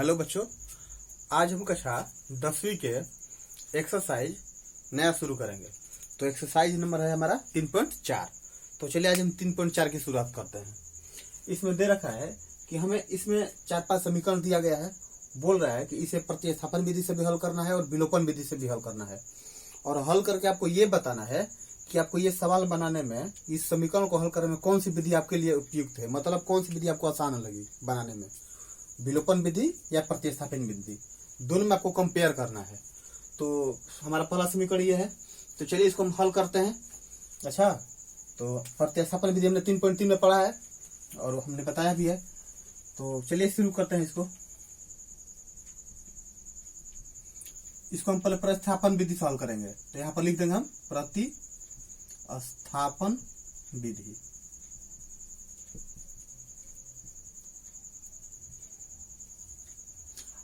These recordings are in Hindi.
हेलो बच्चों, आज हम कक्षा 10वीं के एक्सरसाइज नया शुरू करेंगे। तो एक्सरसाइज नंबर है हमारा 3.4। तो चलिए आज हम 3.4 की शुरुआत करते हैं। इसमें दे रखा है कि हमें इसमें 4-5 समीकरण दिया गया है। बोल रहा है कि इसे प्रतिस्थापन विधि से भी हल करना है और विलोपन विधि से भी हल करना है, और हल करके आपको ये बताना है कि आपको ये सवाल बनाने में, इस समीकरण को हल करने में कौन सी विधि आपके लिए उपयुक्त है, मतलब कौन सी विधि आपको आसान लगी बनाने में, विलोपन विधि या प्रतिस्थापन विधि। दोनों में आपको कंपेयर करना है। तो हमारा पहला समीकरण ये है, तो चलिए इसको हम हल करते हैं। अच्छा, तो प्रतिस्थापन विधि हमने 3.3 में पढ़ा है और हमने बताया भी है। तो चलिए शुरू करते हैं इसको हम पहले प्रतिस्थापन विधि से हल करेंगे। तो यहाँ पर लिख देंगे हम प्रतिस्थापन विधि।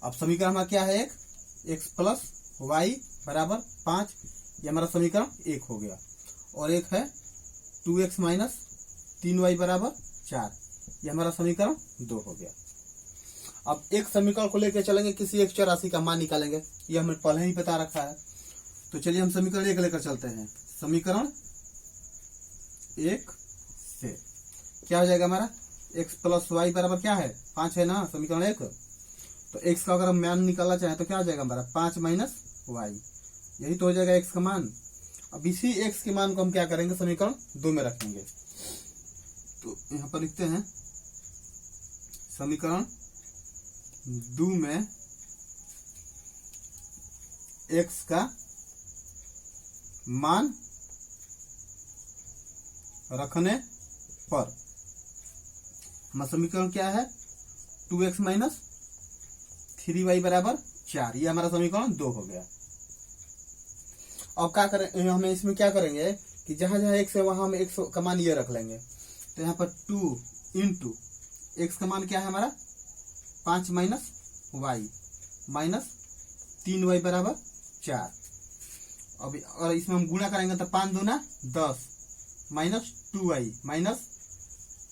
अब समीकरण हमारा क्या है, एक x प्लस वाई बराबर 5, ये हमारा समीकरण 1 हो गया, और एक है 2x माइनस 3y बराबर 4, ये हमारा समीकरण 2 हो गया। अब एक समीकरण को लेकर चलेंगे, किसी एक चर राशि का मान निकालेंगे, ये हमें पहले ही बता रखा है। तो चलिए हम समीकरण 1 लेकर चलते हैं। समीकरण 1 से क्या हो जाएगा हमारा, x प्लस वाई बराबर क्या है, 5 है ना समीकरण 1। तो x का अगर हम मान निकालना चाहें तो क्या हो जाएगा हमारा 5 माइनस वाई, यही तो हो जाएगा x का मान। अब इसी x के मान को हम क्या करेंगे, समीकरण 2 में रखेंगे। तो यहां पर लिखते हैं समीकरण 2 में x का मान रखने पर हमारा समीकरण क्या है, 2x माइनस 3y बराबर 4, ये हमारा समीकरण 2 हो गया। अब क्या करें, हमें इसमें क्या करेंगे कि जहां जहां x है वहां हम x का मान ये रख लेंगे। तो यहाँ पर 2 इंटू x का मान क्या है हमारा 5 माइनस वाई माइनस 3y बराबर 4। अब और इसमें हम गुणा करेंगे तो 5 दूना 10 माइनस 2y माइनस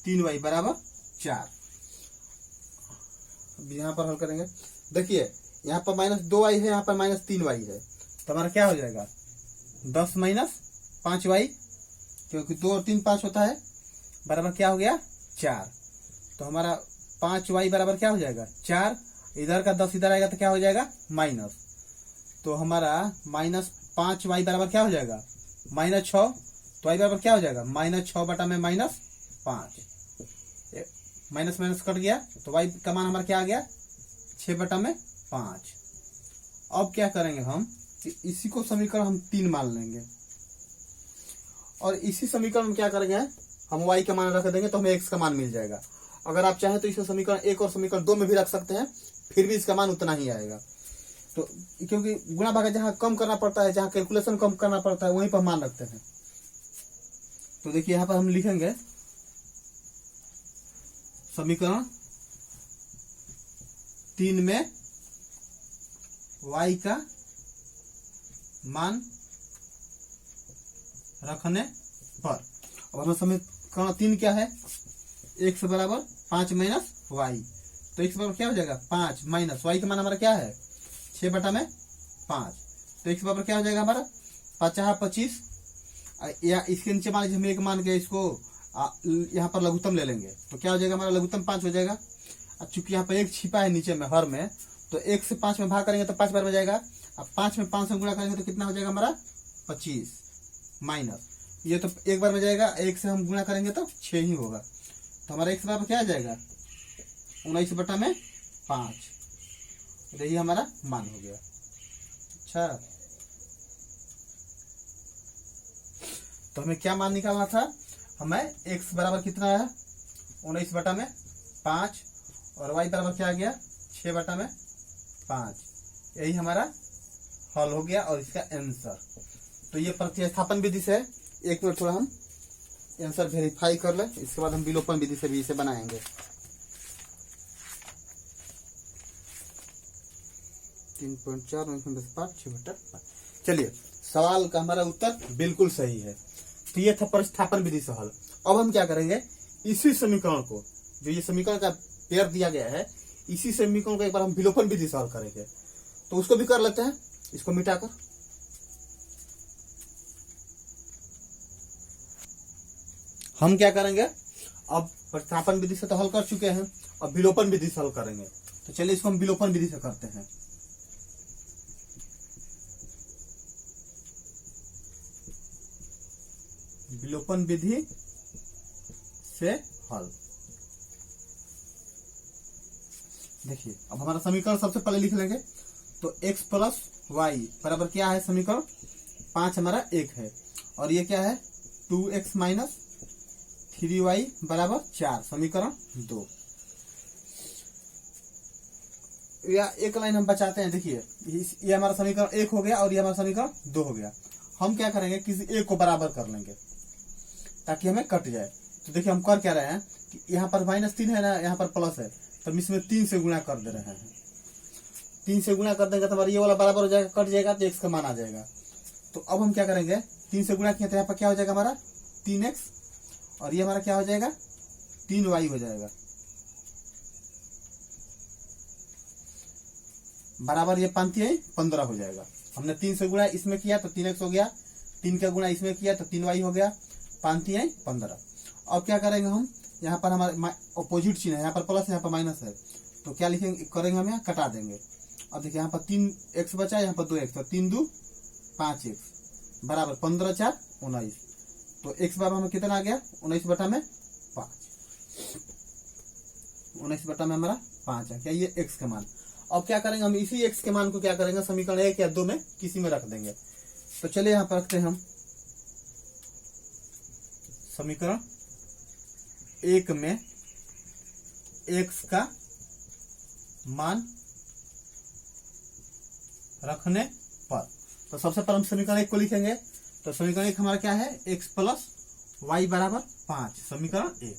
3y बराबर 4। यहाँ पर हल करेंगे, देखिए यहाँ पर माइनस 2y है, यहाँ पर माइनस 3y है, तो हमारा क्या हो जाएगा 10 माइनस 5y, क्योंकि 2 और 3 5 होता है, बराबर क्या हो गया 4। तो हमारा 5y बराबर क्या हो जाएगा 4, इधर का 10 इधर आएगा तो क्या हो जाएगा माइनस। तो हमारा माइनस 5y बराबर क्या हो जाएगा माइनस 6, तो y बराबर क्या हो जाएगा माइनस 6 बटा में माइनस 5, माइनस माइनस कट गया, तो y का मान हमारा क्या आ गया 6 बटा में 5। अब क्या करेंगे हम कि इसी को समीकरण हम 3 मान लेंगे, और इसी समीकरण में क्या करेंगे हम y का मान रख देंगे, तो हमें x का मान मिल जाएगा। अगर आप चाहें तो इसे समीकरण 1 और समीकरण 2 में भी रख सकते हैं, फिर भी इसका मान उतना ही आएगा। तो क्योंकि गुणा भागा जहां कम करना पड़ता है, जहां कैलकुलेशन कम करना पड़ता है, वहीं पर मान रखते हैं। तो देखिए यहां पर हम लिखेंगे समीकरण 3 में y का मान रखने पर। अब हमें समीकरण 3 क्या है, x बराबर 5 माइनस वाई, तो x बराबर क्या हो जाएगा 5 माइनस वाई का मान हमारा क्या है 6 बटा में 5। तो x बराबर क्या हो जाएगा हमारा 5 25, या इसके नीचे मान लीजिए हम एक मान के इसको यहाँ पर लघुत्तम ले लेंगे, तो क्या हो जाएगा हमारा लघुत्तम 5 हो जाएगा। अब चूंकि यहाँ पर एक छिपा है नीचे में हर में, तो 1 से 5 में भाग करेंगे तो 5 बार में जाएगा। अब 5 में 5 से गुणा करेंगे तो कितना हो जाएगा हमारा 25 माइनस, ये तो एक बार में जाएगा, 1 से हम गुणा करेंगे तो 6 ही होगा। तो हमारा x बराबर क्या आ जाएगा 19 बटा में 5, यही हमारा मान हो गया। अच्छा, तो हमें क्या मान निकालना था, हमें x बराबर कितना है 19 बटा में 5, और y बराबर क्या आ गया 6 बटा में 5, यही हमारा हल हो गया और इसका आंसर। तो ये प्रतिस्थापन विधि से, एक मिनट थोड़ा हम आंसर वेरीफाई कर ले, इसके बाद हम विलोपन विधि से भी इसे बनाएंगे। 3.4 चलिए, सवाल का हमारा उत्तर बिल्कुल सही है। तो ये था प्रतिस्थापन विधि से हल। अब हम क्या करेंगे, इसी समीकरण को, जो ये समीकरण का पेयर दिया गया है, इसी समीकरण को एक बार हम विलोपन विधि सॉल्व करेंगे, तो उसको भी कर लेते हैं, इसको मिटाकर। हम क्या करेंगे, अब प्रतिस्थापन विधि से तो हल कर चुके हैं, अब विलोपन विधि से हल करेंगे। तो चलिए इसको हम विलोपन विधि से करते हैं। विलोपन विधि से हल। देखिए अब हमारा समीकरण सबसे पहले लिख लेंगे, तो x प्लस वाई बराबर क्या है, समीकरण 5 हमारा 1 है, और ये क्या है 2x माइनस 3y बराबर 4, समीकरण 2। या एक लाइन हम बचाते हैं। देखिए ये हमारा समीकरण 1 हो गया और ये हमारा समीकरण 2 हो गया। हम क्या करेंगे, किसी एक को बराबर कर लेंगे ताकि हमें कट जाए। तो देखिए हम कर क्या रहे हैं कि यहाँ पर -3 है ना, यहाँ पर प्लस है, तो हम इसमें 3 से गुणा कर दे रहे हैं। 3 से गुणा कर देंगे तो हमारा ये वाला बराबर हो जाएगा, कट जाएगा तो x का मान आ जाएगा। तो अब हम क्या करेंगे, 3 से गुणा किया तो यहाँ पर क्या हो जाएगा हमारा 3x, और ये हमारा क्या हो जाएगा 3y हो जाएगा, बराबर ये 15 हो जाएगा। हमने 3 से गुणा इसमें किया तो 3x हो गया, 3 का गुणा इसमें किया तो 3y हो गया, 15। अब क्या करेंगे हम, यहाँ पर हमारे अपोजिट चिन्ह है, यहाँ पर प्लस यहाँ पर माइनस है, तो क्या लिखेंगे करेंगे हम, यहाँ कटा देंगे। अब देखिए यहाँ पर 3x बचा, यहाँ पर 2x, तो 3 2 5x बराबर 15 4 19। तो x बराबर हमें कितना आ गया 19 बटा में 5, 19 बटा में हमारा 5 है क्या, ये x का मान। अब क्या करेंगे हम, इसी x के मान को क्या करेंगे, समीकरण 1 या 2 में किसी में रख देंगे। तो चलिए यहाँ पर रखते हैं हम समीकरण 1 में x का मान रखने पर, तो सबसे पहले हम समीकरण 1 को लिखेंगे। तो समीकरण 1 हमारा क्या है, x प्लस वाई बराबर 5, समीकरण 1।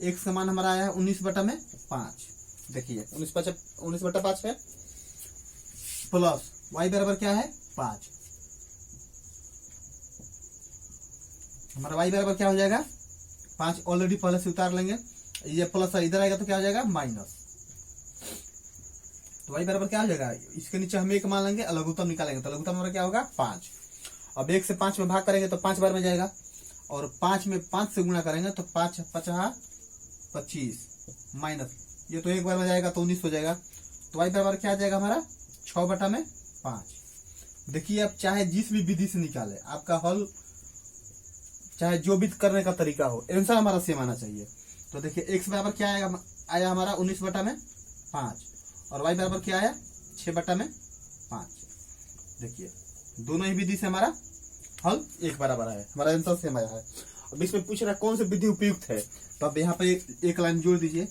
x का मान हमारा आया है 19 बटा में 5। देखिए 19 बटा 5 है, प्लस y बराबर क्या है 5, हमारा y बराबर क्या हो जाएगा 5, ऑलरेडी पहले से उतार लेंगे, ये प्लस इधर आएगा तो क्या हो जाएगा माइनस। तो y बराबर क्या हो जाएगा, इसके नीचे हम 1 मान लेंगे, लघुत्तम निकालेंगे, तो लघुत्तम हमारा क्या होगा 5। अब 1 से 5 में भाग करेंगे तो 5 बार में जाएगा, और 5 में 5 से गुणा करेंगे तो 5 5 25 माइनस, ये तो 1 बार में जाएगा तो 19 हो जाएगा। तो y बराबर क्या आ जाएगा हमारा 6 बटा में 5। देखिए आप चाहे जिस भी विधि से निकाले, आपका हल चाहे जो भी करने का तरीका हो, आंसर हमारा सेम आना चाहिए। तो देखिए x बराबर क्या आया हमारा 19 बटा में 5, और y बराबर क्या आया 6 बटा में 5। देखिए दोनों ही विधि से हमारा हल एक बराबर है, हमारा आंसर सेम आया है। अब इसमें पूछ रहा कौन सी विधि उपयुक्त है, तो अब यहाँ पे एक लाइन जोड़ दीजिए,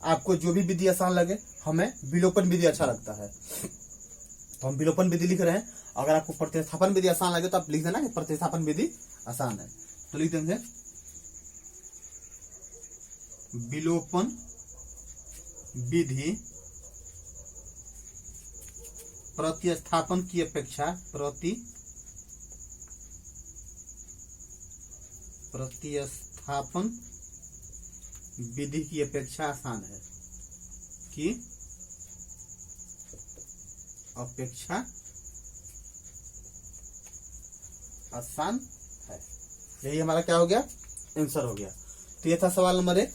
आपको जो भी विधि आसान लगे। हमें विलोपन विधि अच्छा लगता है तो हम विलोपन विधि लिख रहे हैं। अगर आपको प्रतिस्थापन विधि आसान लगे तो आप लिख देना कि प्रतिस्थापन विधि आसान है, तो लिख देंगे विलोपन विधि प्रतिस्थापन की अपेक्षा प्रतिस्थापन विधि की अपेक्षा आसान है, की अपेक्षा आसान है। यही हमारा क्या हो गया, आंसर हो गया। तो ये था सवाल नंबर 1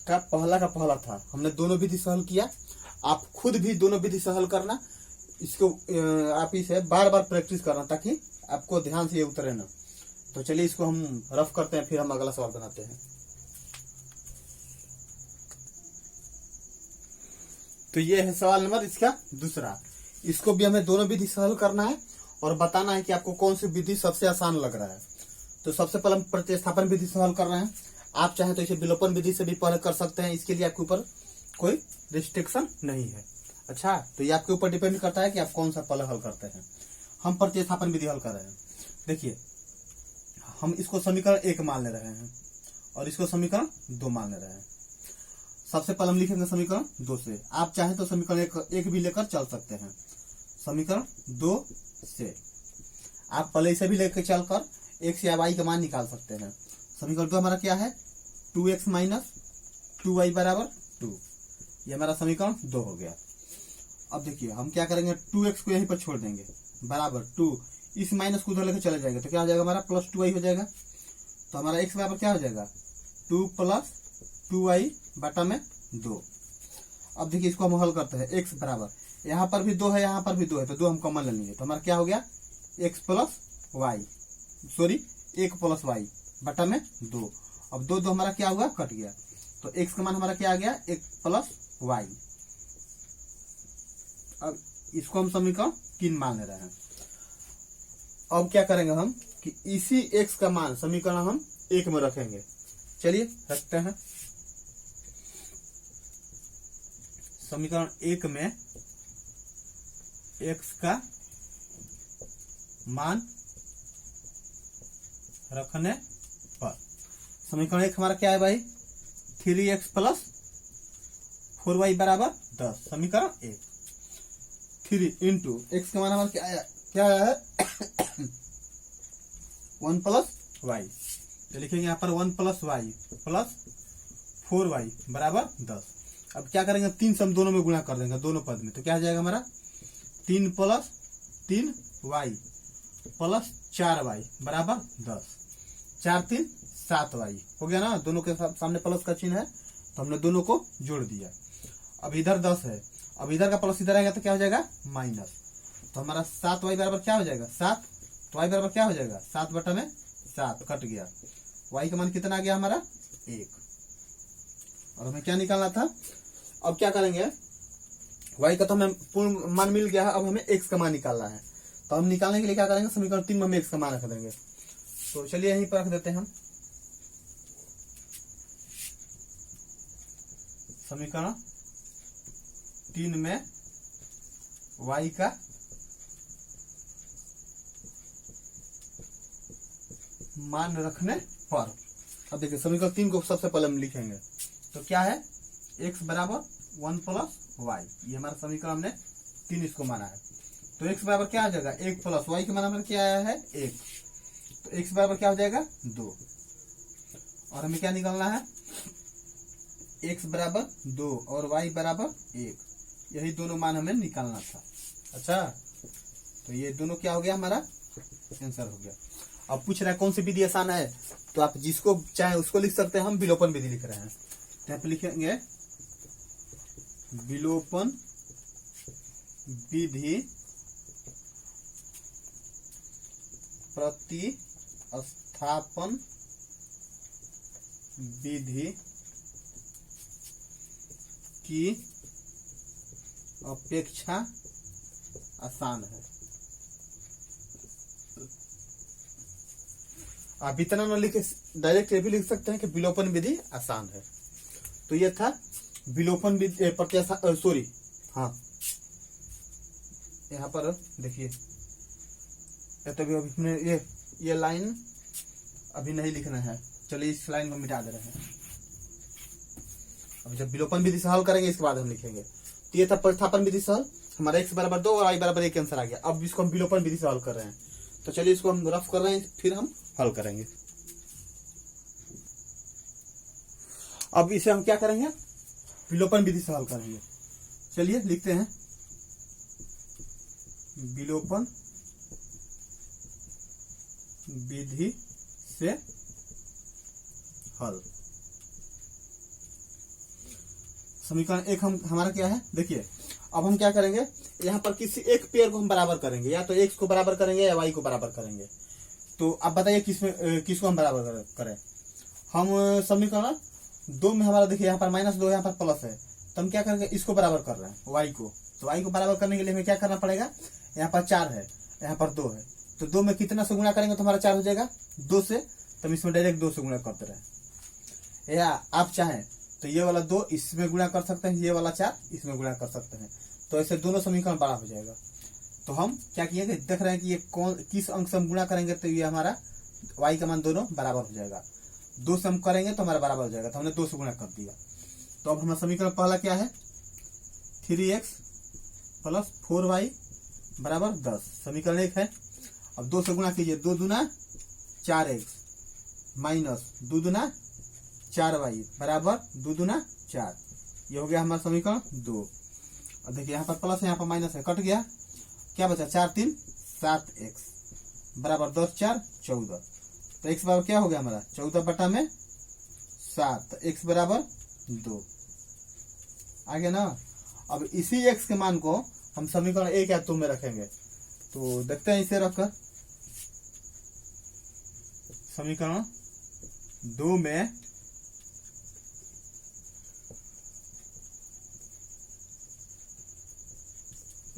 का पहला था। हमने दोनों विधि से हल किया, आप खुद भी दोनों विधि से हल करना, इसको आप इसे बार बार प्रैक्टिस करना ताकि आपको ध्यान से ये उतरे ना। तो चलिए इसको हम रफ करते हैं, फिर हम अगला सवाल बनाते हैं। तो ये है सवाल नंबर इसका दूसरा। इसको भी हमें दोनों विधि से हल करना है और बताना है कि आपको कौन सी विधि सबसे आसान लग रहा है। तो सबसे पहले हम प्रतिस्थापन विधि से हल कर रहे हैं। आप चाहें तो इसे विलोपन विधि से भी पहले कर सकते हैं, इसके लिए आपके ऊपर कोई रिस्ट्रिक्शन नहीं है। अच्छा, तो ये आपके ऊपर डिपेंड करता है कि आप कौन सा पहले हल करते हैं। हम प्रतिस्थापन विधि हल कर रहे हैं। देखिए हम इसको समीकरण 1 मान ले रहे हैं और इसको समीकरण 2 मान ले रहे हैं। सबसे पहले हम लिखेंगे समीकरण 2 से। आप चाहें तो समीकरण 1 भी लेकर चल सकते हैं। समीकरण 2 से आप पहले इसे भी लेकर चलकर x या y का मान निकाल सकते हैं। समीकरण 2 हमारा क्या है, 2x माइनस 2y बराबर 2। ये हमारा समीकरण 2 हो गया। अब देखिए हम क्या करेंगे, 2x को यहीं पर छोड़ देंगे बराबर 2, इस माइनस को उधर लेकर चले जाएगा तो क्या हो जाएगा हमारा प्लस 2y हो जाएगा। तो हमारा x बराबर क्या हो जाएगा 2 प्लस 2y बटा में 2। अब देखिए इसको हम हल करते हैं, x बराबर यहाँ पर भी 2 है यहाँ पर भी 2 है तो 2 हम कॉमन ले लेंगे तो हमारा क्या हो गया x plus y, sorry 1 plus y बटा में 2। अब 2 हमारा क्या हुआ कट गया तो x का मान हमारा क्या आ गया 1 प्लस वाई। अब इसको हम समीकरण 3 मान ले रहे हैं। अब क्या करेंगे हम कि इसी x का मान समीकरण हम 1 में रखेंगे। चलिए रखते हैं। समीकरण 1 में x का मान रखने पर समीकरण 1 हमारा क्या है भाई 3x प्लस 4y बराबर 10। समीकरण 1 3 इंटू एक्स का मान हमारा क्या है 1 प्लस वाई, तो लिखेंगे यहाँ पर 1 प्लस वाई प्लस 4y बराबर 10। अब क्या करेंगे 3 से हम दोनों में गुणा कर देंगे दोनों पद में तो क्या आ जाएगा हमारा 3 प्लस 3y प्लस 4y बराबर 10। 4 3 7y हो गया ना, दोनों के सामने प्लस का चिन्ह है तो हमने दोनों को जोड़ दिया। अब इधर 10 है, अब इधर का प्लस इधर आएगा तो क्या हो जाएगा माइनस, तो हमारा 7y बराबर क्या हो जाएगा 7, तो y बराबर क्या हो जाएगा 7 बटा में 7 कट गया। y का मान कितना आ गया हमारा 1 और हमें क्या निकालना था। अब क्या करेंगे y का तो हमें पूर्ण मान मिल गया है, अब हमें x का मान निकालना है तो हम निकालने के लिए क्या करेंगे समीकरण 3 में हम x का मान रख देंगे। तो चलिए यहीं पर रख देते हैं हम समीकरण 3 में y का मान रखने पर। अब देखिए समीकरण 3 को सबसे पहले हम लिखेंगे तो क्या है x बराबर 1 प्लस वाई, ये हमारा समीकरण हमने 3 इसको माना है। तो x बराबर क्या आ जाएगा 1 प्लस वाई के मान हमारा क्या आया है 1, तो x बराबर क्या हो जाएगा 2 और हमें क्या निकालना है x बराबर 2 और y बराबर 1, यही दोनों मान हमें निकालना था। अच्छा तो ये दोनों क्या हो गया हमारा आंसर हो गया। अब पूछ रहा है कौन सी विधि आसान है, तो आप जिसको चाहे उसको लिख सकते हैं, हम विलोपन विधि लिख रहे हैं तो यहाँ पे लिखेंगे विलोपन विधि प्रतिस्थापन विधि की अपेक्षा आसान है। आप इतना न लिखे डायरेक्ट ये भी लिख सकते हैं कि विलोपन विधि आसान है। तो ये था विलोपन विधि सॉरी हाँ यहाँ पर देखिए तो अभी ये लाइन अभी नहीं लिखना है, चलिए इस लाइन को मिटा दे रहे हैं। अब जब विलोपन विधि से हल करेंगे इसके बाद हम लिखेंगे। तो ये था प्रतिस्थापन विधि से हल, हमारा x बराबर 2 और y बराबर 1 आंसर आ गया। अब इसको हम विलोपन विधि से हल कर रहे हैं तो चलिए इसको हम रफ कर रहे हैं फिर हम हल करेंगे। अब इसे हम क्या करेंगे विलोपन विधि से हल करेंगे। चलिए लिखते हैं विलोपन विधि से हल। समीकरण 1 हमारा क्या है देखिए। अब हम क्या करेंगे यहाँ पर किसी एक पेयर को हम बराबर करेंगे, या तो x को बराबर करेंगे या y को बराबर करेंगे। तो आप बताइए किसको हम बराबर करें। हम समीकरण 2 में हमारा देखिए यहाँ पर -2 यहाँ पर प्लस है तो हम क्या करेंगे इसको बराबर कर रहे हैं y को। तो y को बराबर करने के लिए हमें क्या करना पड़ेगा, यहाँ पर 4 है यहाँ पर 2 है तो 2 में कितना से गुणा करेंगे तो हमारा 4 हो जाएगा 2 से, तो हम इसमें डायरेक्ट 2 से गुणा करते रहे। या आप चाहें तो ये वाला 2 इसमें गुणा कर सकते हैं, ये वाला 4 इसमें गुणा कर सकते हैं, तो ऐसे दोनों समीकरण बड़ा हो जाएगा। तो हम क्या किए देख रहे हैं कि ये किस अंक से हम गुणा करेंगे तो ये हमारा y का मान दोनों बराबर हो जाएगा। 2 से हम करेंगे तो हमारा बराबर हो जाएगा, तो हमने 2 से गुणा कर दिया। तो अब हमारा समीकरण पहला क्या है 3x प्लस 4y बराबर 10, समीकरण 1 है। अब 2 से गुणा कीजिए, 2 दूना 4x माइनस 2 दूना 4y बराबर 2 दूना 4, ये हो गया हमारा समीकरण 2। और देखिए यहाँ पर प्लस है, यहाँ पर माइनस है, कट गया, क्या बचा 4 3 7 एक्स बराबर 10 4 14। तो एक्स बराबर क्या हो गया हमारा 14 बटा में 7, तो एक्स बराबर 2 आ गया ना। अब इसी एक्स के मान को हम समीकरण 1 या 2 में रखेंगे। तो देखते हैं इसे रखकर समीकरण 2 में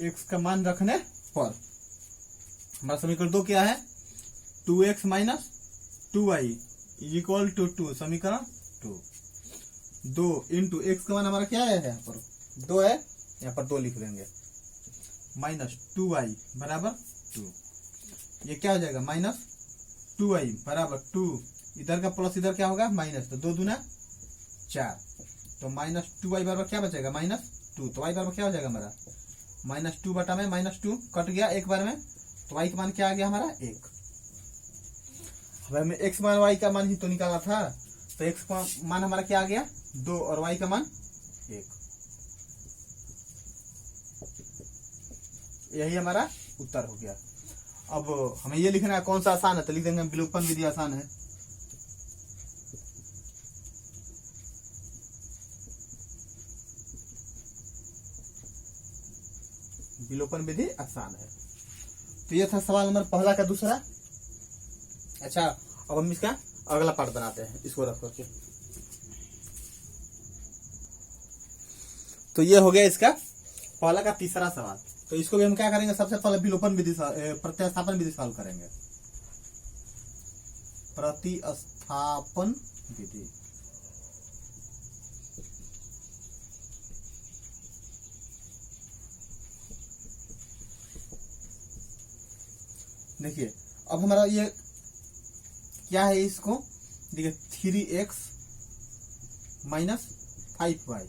एक्स का मान रखने पर हमारा समीकरण 2 क्या है 2x minus 2y is equal to 2। समीकरण 2 इंटू एक्स का मान हमारा क्या है, यहाँ पर 2 है, यहाँ पर 2 लिख देंगे, माइनस 2y बराबर 2। ये क्या हो जाएगा माइनस 2y बराबर 2, इधर का प्लस इधर क्या होगा माइनस, तो 2 दूना 4, तो माइनस 2y बराबर क्या बचेगा माइनस 2। तो y बराबर क्या हो जाएगा हमारा माइनस 2 बटा में माइनस 2 कट गया एक बार में, तो y का मान क्या आ गया हमारा 1। अब हमें x मान y का मान ही तो निकाला था, तो x का मान हमारा क्या आ गया 2 और y का मान 1। यही हमारा उत्तर हो गया। अब हमें ये लिखना है कौन सा आसान है, तो लिख देंगे विलोपन विधि आसान है। विलोपन विधि आसान है। तो ये था सवाल नंबर पहला का दूसरा। अच्छा अब हम इसका अगला पार्ट बनाते हैं, इसको रख करके। तो ये हो गया इसका पहला का तीसरा सवाल। तो इसको भी हम क्या करेंगे, सबसे पहले विलोपन विधि प्रतिस्थापन विधि सॉल्व करेंगे। प्रतिस्थापन विधि देखिए अब हमारा ये क्या है, इसको देखिए 3x माइनस 5y।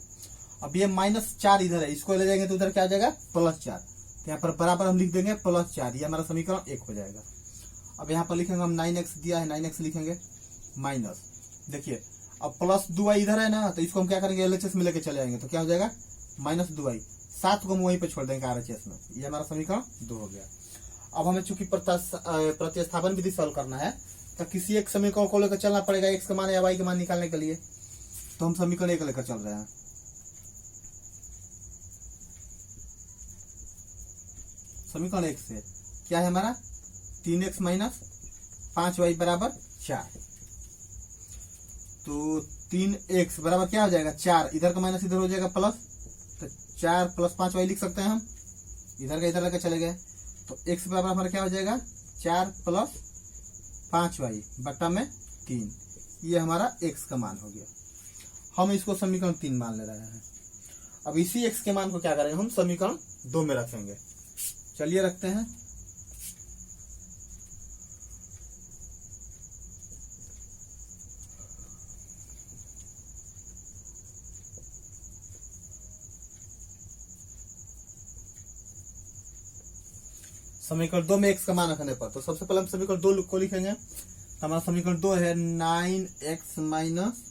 अब ये माइनस 4 इधर है, इसको ले जाएंगे तो उधर क्या आ जाएगा प्लस 4, तो यहाँ पर बराबर हम लिख देंगे प्लस 4, ये हमारा समीकरण 1 हो जाएगा। अब यहाँ पर लिखेंगे हम 9x दिया है, 9x लिखेंगे माइनस, देखिए अब प्लस 2y इधर है ना, तो इसको हम क्या करेंगे LHS में लेके चले जाएंगे, तो क्या हो जाएगा माइनस 2y, 7 को हम वहीं पे छोड़ देंगे RHS में। ये हमारा समीकरण 2 हो गया। अब हमें चूंकि प्रतिस्थापन विधि सॉल्व करना है, तो किसी एक समीकरण को लेकर चलना पड़ेगा x का मान या y का मान निकालने के लिए। तो हम समीकरण 1 लेकर चल रहे हैं। समीकरण 1 से क्या है हमारा 3x माइनस 5y बराबर 4। तो 3x बराबर क्या हो जाएगा 4, इधर का माइनस इधर हो जाएगा प्लस, तो 4 प्लस 5y लिख सकते हैं हम, इधर का इधर लेकर चले गए। तो x बराबर हमारा क्या हो जाएगा 4 प्लस 5y बटा में 3, ये हमारा x का मान हो गया। हम इसको समीकरण 3 मान ले रहे हैं। अब इसी x के मान को क्या करेंगे हम समीकरण 2 में रखेंगे। चलिए रखते हैं। समीकरण 2 में x का मान रखने पर, तो सबसे पहले हम समीकरण 2 को लिखेंगे। तो हमारा समीकरण 2 है 9x minus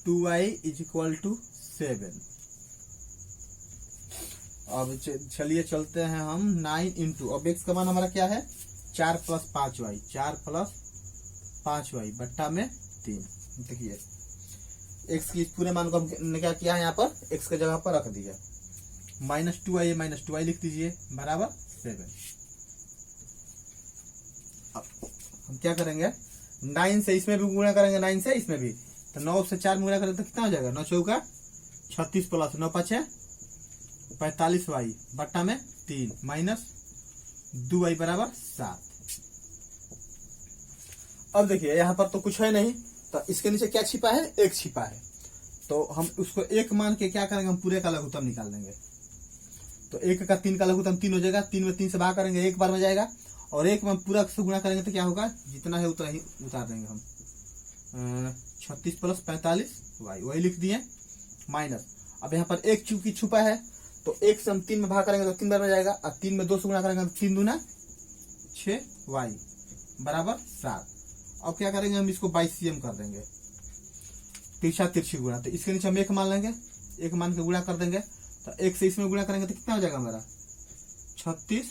2y is equal to 7। अब चलिए चलते हैं हम 9 इंटू, अब x का मान हमारा क्या है 4 प्लस 5y, 4 प्लस 5y बट्टा में 3। देखिए x की पूरे मान को हमने क्या किया है, यहाँ पर x के जगह पर रख दिया, माइनस 2y लिख दीजिए बराबर 7। अब हम क्या करेंगे 9 से इसमें भी गुणा करेंगे, 9 से इसमें भी, तो 9 से 4 में गुणा करेंगे तो कितना हो जाएगा 9 चौका 36 प्लस 9 5 45y बट्टा में 3 माइनस 2y बराबर 7। अब देखिए यहाँ पर तो कुछ है नहीं, तो इसके नीचे क्या छिपा है, एक छिपा है। तो हम उसको एक मान के क्या करेंगे, हम पूरे का लघुत्तम निकाल देंगे। तो 1 का 3 का लघुत्तम 3 हो जाएगा, 3 में 3 से भाग करेंगे, एक बार में जाएगा, और 1 में पूरा से गुणा करेंगे तो क्या होगा, जितना है उतना ही उतार देंगे हम। 36 प्लस 45y वही लिख दिए माइनस। अब यहाँ पर एक चूंकि छुपा है, तो 1 से हम 3 में भाग करेंगे तो 3 बार में जाएगा, और 3 में 2 से गुणा करेंगे तो 3 दूना 6y बराबर 7। अब क्या करेंगे हम इसको 22 cm कर देंगे, तिरछा तिरछी गुणा, तो इसके नीचे हम 1 मान लेंगे, एक मान के गुणा कर देंगे, तो एक से इसमें गुणा करेंगे तो कितना हो जाएगा हमारा 36।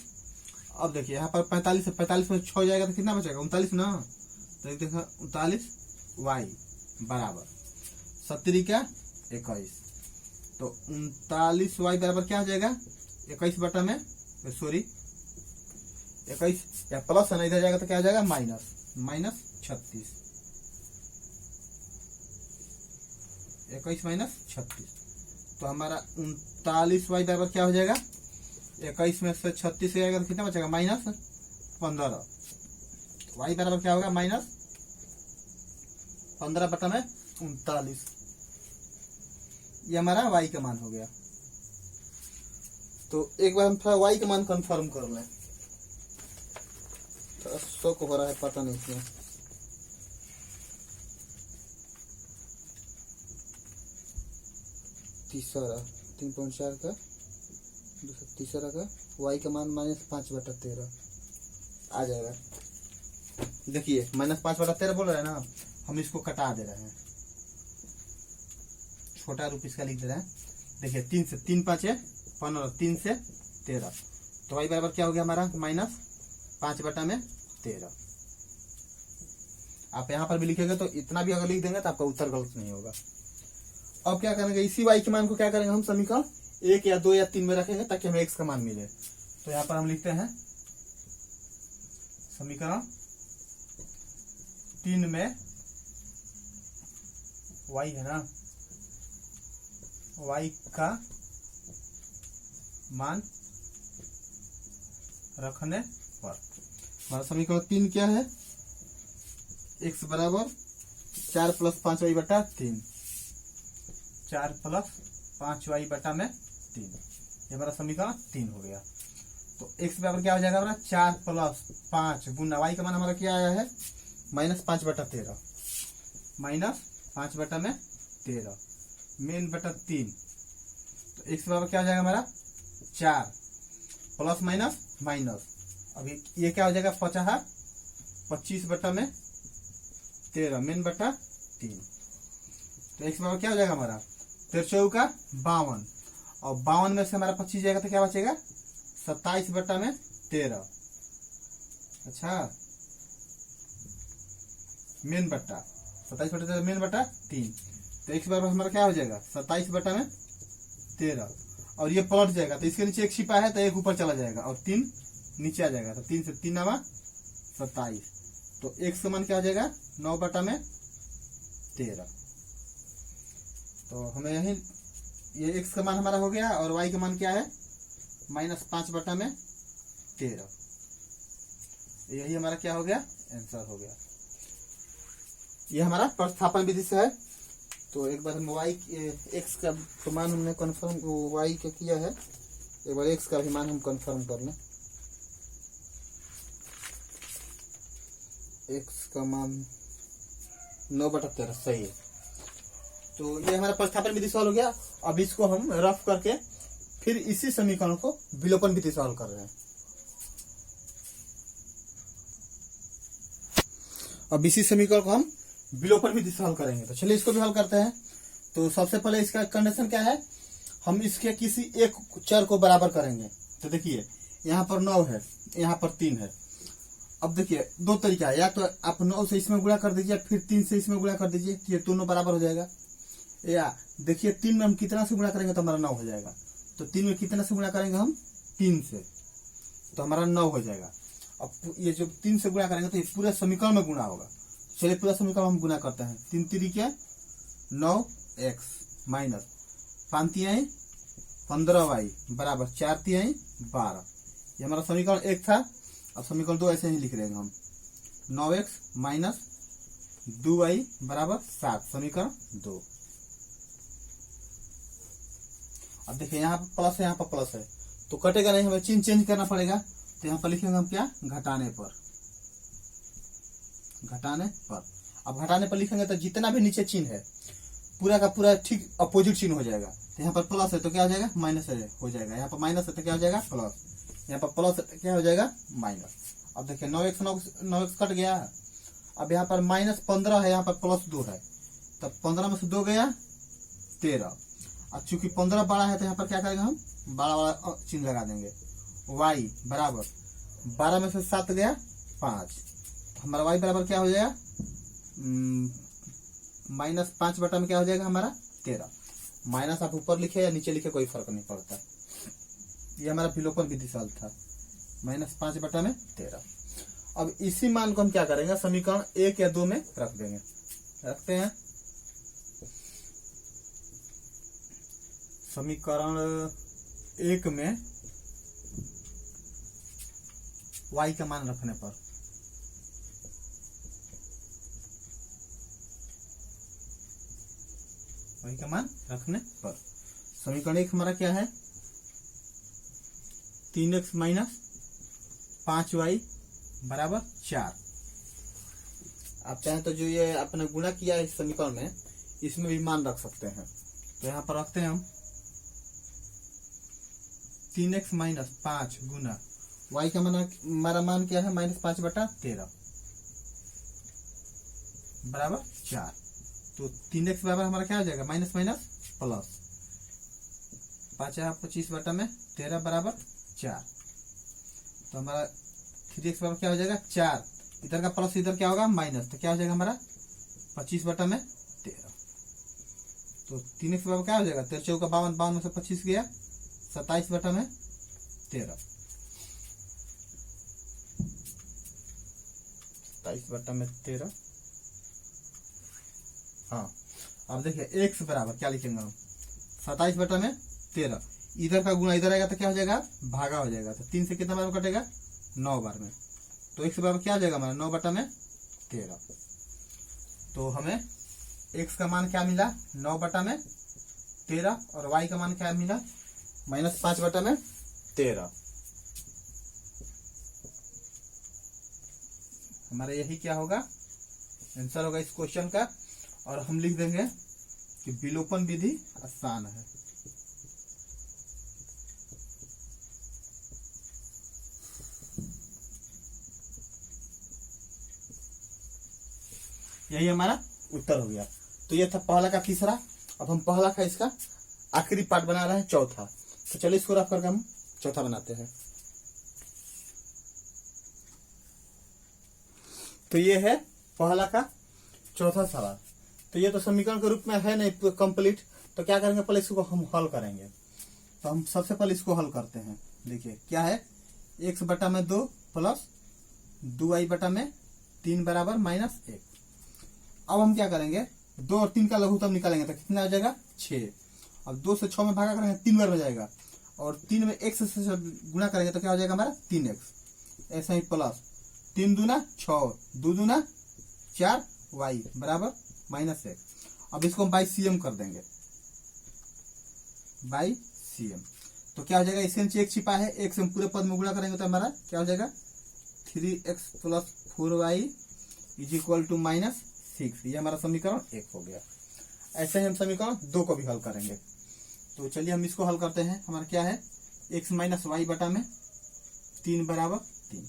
अब देखिए यहाँ पर 45 है, 45 में 6 जाएगा तो कितना बचेगा 39 ना। तो देखो 39 वाई बराबर 70 क्या 21। तो 39 वाई बराबर क्या हो जाएगा 21 बटा में सॉरी 21 या प्लस है ना, इधर जाएगा तो क्या हो जाएगा माइनस 36। 21 माइनस 36, तो हमारा 39 वाई बराबर क्या हो जाएगा 21 में से 36 जाएगा तो कितना बचेगा -15। वाई बराबर क्या होगा -15 बटा में 39। ये हमारा वाई का मान हो गया। तो एक बार हम थोड़ा वाई का मान कंफर्म कर लें, थोड़ा शौक हो रहा है पता नहीं क्यों। तीसरा 3.4 का तीसरा का वाई का मान -5/13 आ जाएगा। देखिए -5/13 बोल रहे हैं ना, हम इसको कटा दे रहे हैं, छोटा रूप इसका लिख दे रहे हैं। देखिए 3 से 3 5 है 15, 3 से 13, तो वाई बराबर क्या हो गया हमारा -5/13। आप यहाँ पर भी लिखेंगे तो इतना भी अगर लिख देंगे तो आपका उत्तर गलत नहीं होगा। अब क्या करेंगे, इसी वाई के मान को क्या करेंगे हम समीकरण 1 या 2 या 3 में रखेंगे ताकि हमें x का मान मिले। तो यहाँ पर हम लिखते हैं समीकरण 3 में y है ना, y का मान रखने पर हमारा समीकरण 3 क्या है, x बराबर 4 + 5y बटा 3, 4 + 5y बटा में 3, ये हमारा समीकरण 3 हो गया। तो x बराबर क्या हो जाएगा हमारा 4 + 5 गुना y का मान हमारा क्या आया है -5/13, -5/13 मेन बटा 3। तो x बराबर क्या हो जाएगा हमारा 4 प्लस माइनस अब ये क्या हो जाएगा 25/13 मेन बटा 3। तो x बराबर क्या हो जाएगा हमारा 13 का 52, और 52 में से हमारा 25 जाएगा तो क्या बचेगा 27/13। अच्छा मेन बट्टा 27/13 मेन बटा 3। तो x बराबर हमारा क्या हो जाएगा 27/13, और ये पलट जाएगा तो इसके नीचे 1 छिपा है तो 1 ऊपर चला जाएगा और 3 नीचे आ जाएगा, तो 3 से 3 आवा 27। तो x का मान क्या हो जाएगा 9/13। तो हमें यही ये x का मान हमारा हो गया, और y का मान क्या है -5/13। यही हमारा क्या हो गया आंसर हो गया। ये हमारा प्रतिस्थापन विधि से है। तो एक बार हम y x का तो मान हमने कंफर्म y का किया है, एक बार x का भी मान हम कंफर्म कर लें। x का मान 9/13 सही है। तो ये हमारा प्रतिस्थापन विधि सॉल्व हो गया। अब इसको हम रफ करके फिर इसी समीकरण को विलोपन विधि सॉल्व कर रहे हैं। अब इसी समीकरण को हम विलोपन विधि सॉल्व करेंगे। तो चलिए इसको भी हल करते हैं। तो सबसे पहले इसका कंडीशन क्या है, हम इसके किसी एक चर को बराबर करेंगे। तो देखिए यहाँ पर 9 है, यहाँ पर 3 है। अब देखिए दो तरीका है, या तो आप 9 से इसमें गुणा कर दीजिए, फिर 3 से इसमें गुणा कर दीजिए, ये दोनों बराबर हो जाएगा। या देखिए 3 में हम कितना से गुणा करेंगे तो हमारा 9 हो जाएगा। तो 3 में कितना से गुणा करेंगे हम 3 से, तो हमारा 9 हो जाएगा। अब ये जो 3 से गुणा करेंगे तो ये पूरे समीकरण में गुणा होगा। चलिए पूरा समीकरण हम गुणा करते हैं। 3 3 9x माइनस 5 3 15y बराबर 4 3 12। ये हमारा समीकरण 1 था। अब समीकरण 2 ऐसे ही लिख देंगे हम, 9x माइनस 2y बराबर 7, समीकरण 2। अब देखिए यहाँ पर प्लस है, यहाँ पर प्लस है, तो कटेगा नहीं, हमें चिन्ह चेंज करना पड़ेगा। तो यहाँ पर लिखेंगे हम क्या, घटाने पर। अब घटाने पर लिखेंगे तो जितना भी नीचे चिन्ह है पूरा का पूरा ठीक अपोजिट चिन्ह हो जाएगा। तो यहाँ पर प्लस है तो क्या हो जाएगा माइनस हो जाएगा, यहाँ पर माइनस है तो क्या हो जाएगा प्लस, यहाँ पर प्लस है तो क्या हो जाएगा माइनस। अब देखिए 9x कट गया। अब यहाँ पर -15 है, यहाँ पर +2 है, तब 15 में से 2 गया 13। अब चूंकि 15 बड़ा है तो यहाँ पर क्या करेंगे हम बड़ा वाला चिन्ह लगा देंगे। y बराबर 12 में से 7 गया 5, तो हमारा y बराबर क्या हो जाएगा -5 बटा में क्या हो जाएगा हमारा 13। माइनस आप ऊपर लिखे या नीचे लिखे कोई फर्क नहीं पड़ता। ये हमारा विलोपन विधि से हल था, -5 बटा में 13। अब इसी मान को हम क्या करेंगे समीकरण 1 या 2 में रख देंगे। रखते हैं समीकरण 1 में y का मान रखने पर y का मान रखने पर समीकरण 1 हमारा क्या है 3x माइनस 5y बराबर 4। आप चाहें तो जो ये आपने गुणा किया है इस समीकरण में इसमें भी मान रख सकते हैं। तो यहाँ पर रखते हैं हम 3x माइनस 5 गुना y का मान हमारा मान क्या है -5 बटा 13 बराबर 4। तो 3x बराबर हमारा क्या हो जाएगा माइनस माइनस प्लस 5 25 बटा में 13 बराबर 4। तो हमारा 3x बराबर क्या हो जाएगा 4, इधर का प्लस इधर क्या होगा माइनस, तो क्या हो जाएगा हमारा 25 बटा में 13। तो 3x बराबर क्या हो जाएगा 13 चौका 52, 52 में से 25 गया 27 बटा में 13, 27 बटा में 13। हाँ अब देखिए x बराबर क्या लिखेंगे हम 27 बटा में 13, इधर का गुणा इधर आएगा तो क्या हो जाएगा भागा हो जाएगा। तो 3 से कितना बार कटेगा 9 बार में, तो x बराबर क्या हो जाएगा हमारा 9 बटा में 13। तो हमें x का मान क्या मिला 9 बटा में 13 और y का मान क्या मिला -5 बटा में 13। हमारा यही क्या होगा आंसर होगा इस क्वेश्चन का। और हम लिख देंगे कि विलोपन विधि आसान है। यही हमारा उत्तर हो गया। तो ये था पहला का तीसरा। अब हम पहला का इसका आखिरी पार्ट बना रहे हैं चौथा। तो चलिए इसको रफ करके हम चौथा बनाते हैं। तो ये है पहला का चौथा सवाल। तो ये तो समीकरण के रूप में है नहीं कंप्लीट, तो क्या करेंगे पहले इसको हम हल करेंगे। तो हम सबसे पहले इसको हल करते हैं। देखिए क्या है x बटा में 2 प्लस 2y बटा में 3 बराबर -1। अब हम क्या करेंगे 2 और 3 का लघुत्तम निकालेंगे तो कितना हो जाएगा 6। अब 2 से 6 में भागा करेंगे 3 बार में जाएगा और 3 में x से गुणा करेंगे तो क्या हो जाएगा हमारा 3x। ऐसा ही प्लस 3 दूना 6 2 दूना 4 y बराबर -1। अब इसको हम बाई cm कर देंगे, बाई cm। तो क्या हो जाएगा इसके नीचे एक छिपा है, एक से हम पूरे पद में गुणा करेंगे तो हमारा क्या हो जाएगा 3x plus 4y is equal to -6। ये हमारा समीकरण 1 हो गया। ऐसे ही हम समीकरण 2 को भी हल करेंगे। तो चलिए हम इसको हल करते हैं। हमारा क्या है x माइनस वाई बटा में 3 बराबर 3।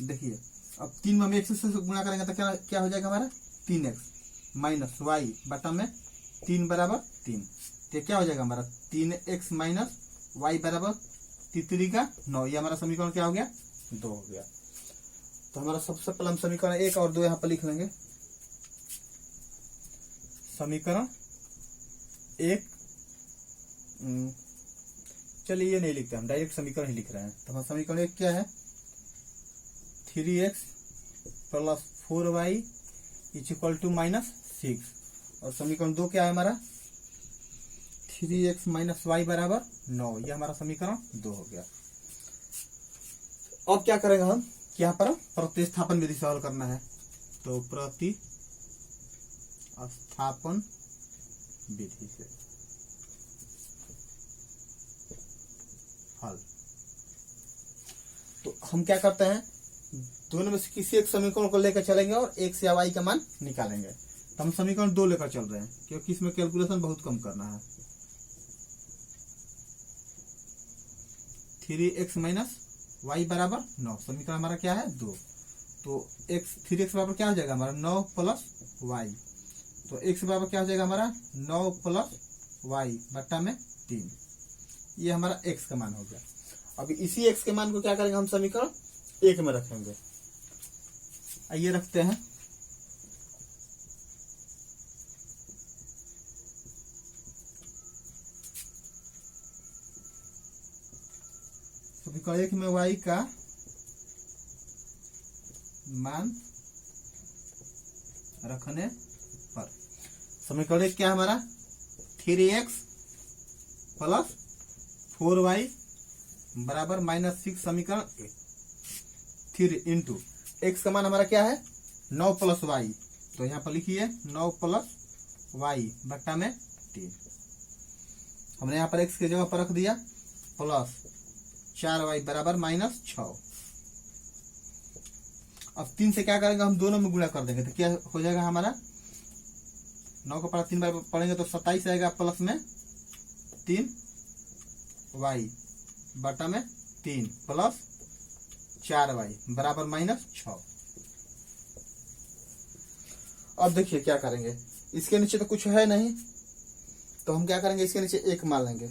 देखिए अब 3 में हम x से गुणा करेंगे तो क्या हो जाएगा हमारा 3x माइनस वाई बटा में 3 बराबर 3। तो क्या हो जाएगा हमारा 3x माइनस वाई बराबर 3 का 9। ये हमारा समीकरण क्या हो गया 2 हो गया। तो हमारा सबसे पहले हम समीकरण 1 और 2 यहाँ पर लिख लेंगे। समीकरण 1 चलिए ये नहीं लिखते, हम डायरेक्ट समीकरण ही लिख रहे हैं। तो हमारा समीकरण 1 क्या है 3x plus 4y is equal to -6। और समीकरण 2 क्या है हमारा 3x माइनस वाई बराबर 9। ये हमारा समीकरण 2 हो गया। अब क्या करेंगे हम यहाँ पर प्रतिस्थापन विधि से हल करना है। तो प्रतिस्थापन विधि से हल। तो हम क्या करते हैं दोनों में से किसी एक समीकरण को लेकर चलेंगे और x या y का मान निकालेंगे। तो हम समीकरण 2 लेकर चल रहे हैं क्योंकि इसमें कैलकुलेशन बहुत कम करना है। 3x माइनस वाई बराबर 9। समीकरण हमारा क्या है 2। तो 3x बराबर क्या हो जाएगा हमारा 9 प्लस वाई। तो x बराबर क्या हो जाएगा हमारा 9 प्लस वाई बट्टा में 3। ये हमारा x का मान हो गया। अभी इसी x के मान को क्या करेंगे हम समीकरण 1 में रखेंगे। आइए रखते हैं। समीकरण 1 में y का मान रखने पर समीकरण 1 क्या है हमारा 3x प्लस 4y बराबर -6 समीकरण 1। 3 इंटू x का मान हमारा क्या है 9 प्लस y, तो यहाँ पर लिखिए 9 प्लस y बट्टा में 3। हमने यहाँ पर x की जगह पर रख दिया प्लस 4y बराबर -6। अब 3 से क्या करेंगे हम दोनों में गुणा कर देंगे, तो क्या हो जाएगा हमारा 9 का पारा 3 बार पढ़ेंगे तो 27 आएगा प्लस में 3y बटा में 3 प्लस 4y बराबर -6। अब देखिए क्या करेंगे, इसके नीचे तो कुछ है नहीं, तो हम क्या करेंगे इसके नीचे 1 मान लेंगे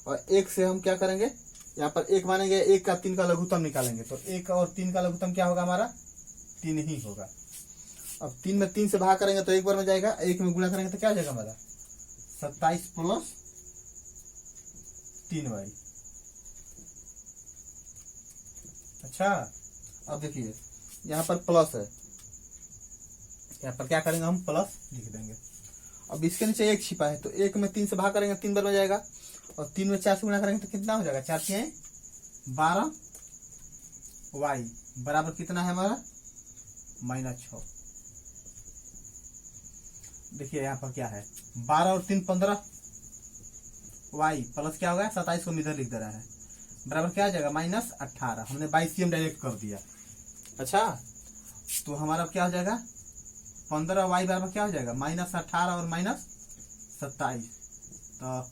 और 1 से हम क्या करेंगे यहाँ पर 1 मानेंगे, 1 का 3 का लघुत्तम निकालेंगे, तो 1 और 3 का लघुत्तम क्या होगा हमारा 3 ही होगा। अब 3 में 3 से भाग करेंगे तो 1 बार में जाएगा, 1 में गुणा करेंगे तो क्या हो जाएगा हमारा 27 प्लस 3y। अच्छा अब देखिए यहाँ पर प्लस है, यहाँ पर क्या करेंगे हम प्लस लिख देंगे। अब इसके नीचे 1 छिपा है, तो 1 में 3 से भाग करेंगे 3 बार में जाएगा और 3 में 4 से गुणा करेंगे तो कितना हो जाएगा 4 के 12 y बराबर कितना है हमारा -6। देखिए यहाँ पर क्या है 12 और 3 15 y प्लस क्या होगा 27 को इधर लिख दे रहा है बराबर क्या आ जाएगा -18। हमने 22 डायरेक्ट कर दिया। अच्छा तो हमारा क्या हो जाएगा 15y बराबर क्या हो जाएगा -18 और -27, तो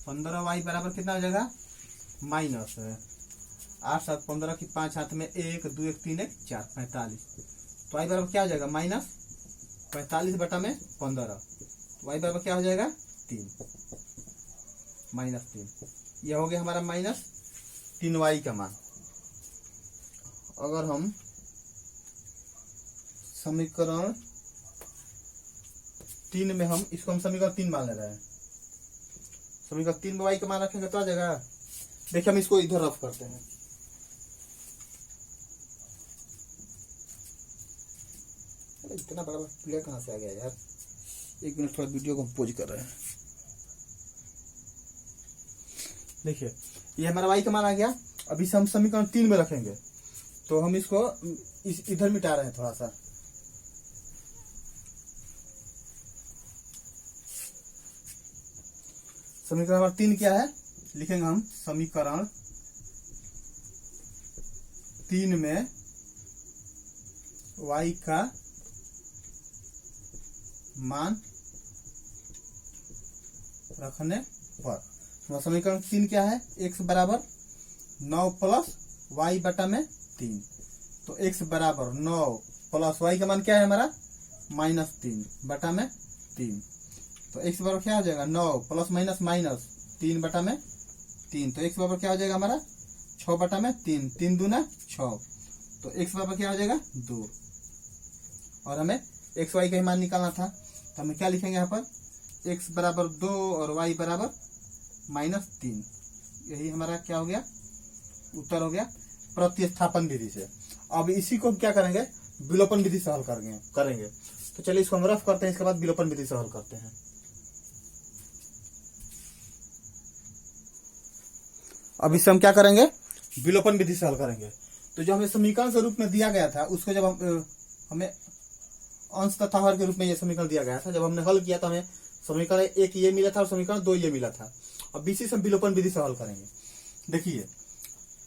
15y बराबर कितना हो जाएगा -8 7 15 की 5 हाथ में 1 2 1 3 1 4 45, तो y बराबर क्या हो जाएगा -45 बटा में 15, y बराबर क्या हो जाएगा 3 -3। यह हो गया हमारा -3y का मान। अगर हम समीकरण 3 में हम इसको हम समीकरण 3 मान ले रहे हैं, समीकरण 3 में y का मान रखेंगे तो आ जाएगा। देखिए हम इसको इधर रफ करते हैं। अरे इतना बड़ा प्लेयर कहाँ से आ गया यार, 1 मिनट थोड़ा वीडियो को पोज कर रहे हैं। देखिए ये हमारा y का मान आ गया। अभी से हम समीकरण 3 में रखेंगे, तो हम इसको इधर मिटा रहे हैं थोड़ा सा। समीकरण नंबर 3 क्या है लिखेंगे हम समीकरण 3 में y का मान रखने पर। समीकरण 3 क्या है x बराबर 9 प्लस y बटा में 3, तो x बराबर 9 प्लस y का मान क्या है हमारा -3 बटा में 3, तो x बराबर क्या हो जाएगा 9 प्लस माइनस 3 बटा में 3, तो x बराबर क्या हो जाएगा हमारा 6 बटा में 3, 3 दूना 6, तो x बराबर क्या हो जाएगा 2। और हमें x y का ही मान निकालना था, तो हमें क्या लिखेंगे यहाँ पर x बराबर 2 और y बराबर -3। यही हमारा क्या हो गया उत्तर हो गया प्रतिस्थापन विधि से। अब इसी को हम क्या करेंगे विलोपन विधि से हल करेंगे। तो चलिए इसको हम रफ करते हैं, इसके बाद विलोपन विधि से हल करते हैं। अब इससे हम क्या करेंगे विलोपन विधि से हल करेंगे। तो जो हमें समीकरण के रूप में दिया गया था उसको जब हमें अंश तथा हर के रूप में ये समीकरण दिया गया था, जब हमने हल किया तो हमें समीकरण 1 ये मिला था और समीकरण 2 ये मिला था। अब इसी से हम विलोपन विधि से हल करेंगे। देखिए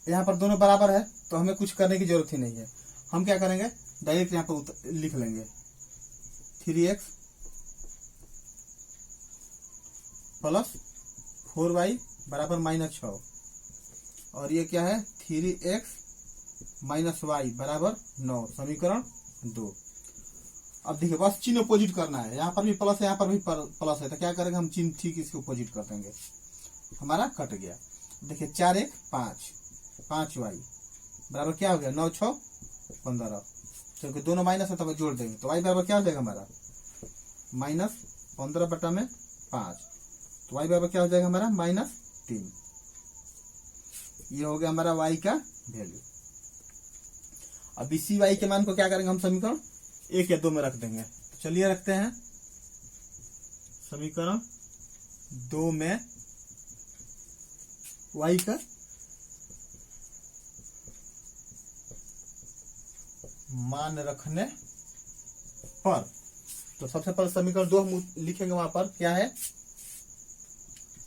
यहाँ पर दोनों बराबर है तो हमें कुछ करने की जरूरत ही नहीं है। हम क्या करेंगे डायरेक्ट यहाँ पर लिख लेंगे 3x प्लस 4y बराबर -6, और ये क्या है 3x - y बराबर 9 समीकरण 2। अब देखिए बस चिन्ह अपोजिट करना है, यहाँ पर भी प्लस है यहाँ पर भी प्लस है, तो क्या करेंगे हम चिन्ह ठीक इसके अपोजिट कर देंगे, हमारा कट गया। देखिए 4 1 5 5 वाई बराबर क्या हो गया 9 6 15, क्योंकि दोनों माइनस है तब जोड़ देंगे, तो वाई बराबर क्या हो जाएगा हमारा -15/5, तो वाई बराबर क्या हो जाएगा हमारा -3। ये हो गया हमारा वाई का वैल्यू। अब इसी वाई के मान को क्या करेंगे हम समीकरण 1 या 2 में रख देंगे, तो चलिए रखते हैं समीकरण 2 में वाई का मान रखने पर, तो सबसे पहले समीकरण 2 हम लिखेंगे, वहां पर क्या है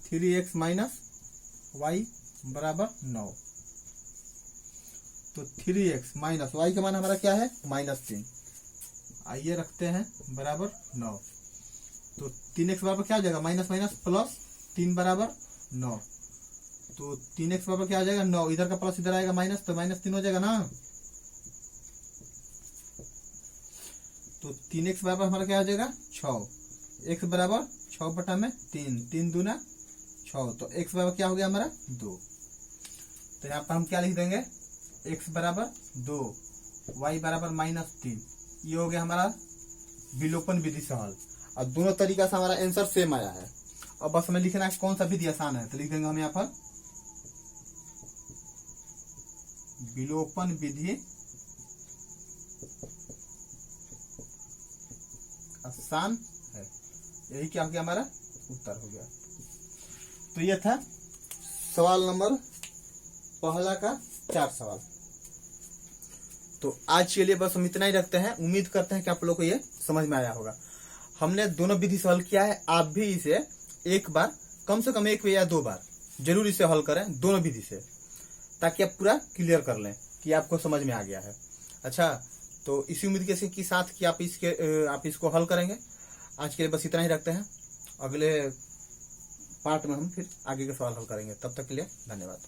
3x - वाई बराबर 9, तो 3x माइनस वाई का मान हमारा क्या है -3, आइए रखते हैं बराबर 9, तो 3x बराबर क्या हो जाएगा माइनस माइनस प्लस 3 बराबर 9, तो 3x बराबर क्या हो जाएगा 9, इधर का प्लस इधर आएगा माइनस, तो -3 हो जाएगा ना, तो 3x बराबर हमारा क्या हो जाएगा 6, x बराबर 6/3, 3 दूना 6, तो x बराबर क्या हो गया हमारा 2, तो यहाँ पर हम क्या लिख देंगे x बराबर 2 y बराबर -3, ये हो गया हमारा विलोपन विधि से हल। अब दोनों तरीका से हमारा आंसर सेम आया है, अब बस हमें लिखना है कौन सा विधि आसान है, तो लिख देंगे हम यहाँ पर विलोपन विधि आसान है, यही क्या हो गया हमारा उत्तर हो गया। तो ये था सवाल नंबर पहला का 4 सवाल। तो आज के लिए बस हम इतना ही रखते हैं, उम्मीद करते हैं कि आप लोग को ये समझ में आया होगा। हमने दोनों विधि से हल किया है, आप भी इसे एक बार कम से कम 1 या 2 बार जरूर इसे हल करें दोनों विधि से, ताकि आप पूरा क्लियर कर लें कि आपको समझ में आ गया है। अच्छा, तो इसी उम्मीद के साथ कि आप इसको हल करेंगे। आज के लिए बस इतना ही रखते हैं, अगले पार्ट में हम फिर आगे के सवाल हल करेंगे। तब तक के लिए धन्यवाद।